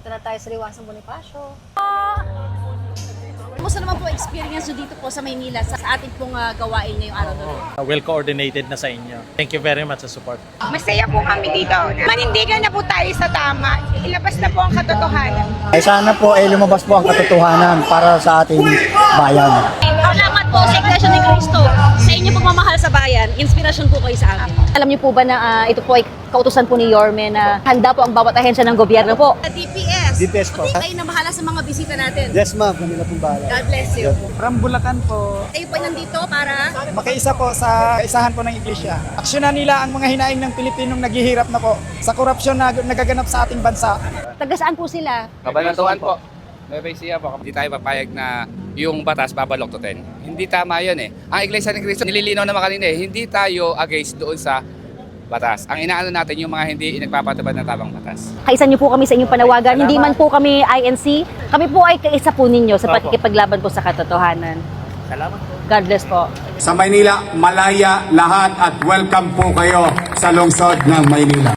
Dito na tayo sa Liwasang Bonifacio. Kumusta naman po experience nyo dito po sa Maynila sa ating pong gawain ngayong araw na ito? Well coordinated na sa inyo. Thank you very much sa support. Masaya po kami dito. Manindigan na po tayo sa tama. Ilabas na po ang katotohanan. Ay sana po ay lumabas po ang katotohanan para sa ating bayan. Salamat po sa Iglesia ni Cristo sa inyo pagmamahal sa bayan. Inspirasyon po kayo sa amin. Alam niyo po ba na ito po ay kautusan po ni Yorme na handa po ang bawat ahensya ng gobyerno po? DPS. DPS po. Kayo na bahala sa mga bisita natin. Yes ma'am, kami na pong bahala. God bless you. From Bulacan po. Kayo po ay nandito para Makiisa po sa isahan po ng iglesia. Aksyonan nila ang mga hinaing ng Pilipinong naghihirap na po sa korupsyon na nagaganap sa ating bansa. taga saan po sila? Kabanatuan po. Nueva Ecija po. Hindi tayo papayag na yung batas babaloktotin. Hindi tama yun eh. Ang Iglesia ni Cristo, nililinaw naman kanina eh, hindi tayo against doon sa batas. Ang inaano natin yung mga hindi nagpapatupad ng tamang batas. Kaisa niyo po kami sa inyong panawagan. Hindi man po kami INC. Kami po ay kaisa po ninyo sa pakikipaglaban po sa katotohanan. Salamat po. God bless po. Sa Maynila, malaya lahat at welcome po kayo sa lungsod ng Maynila.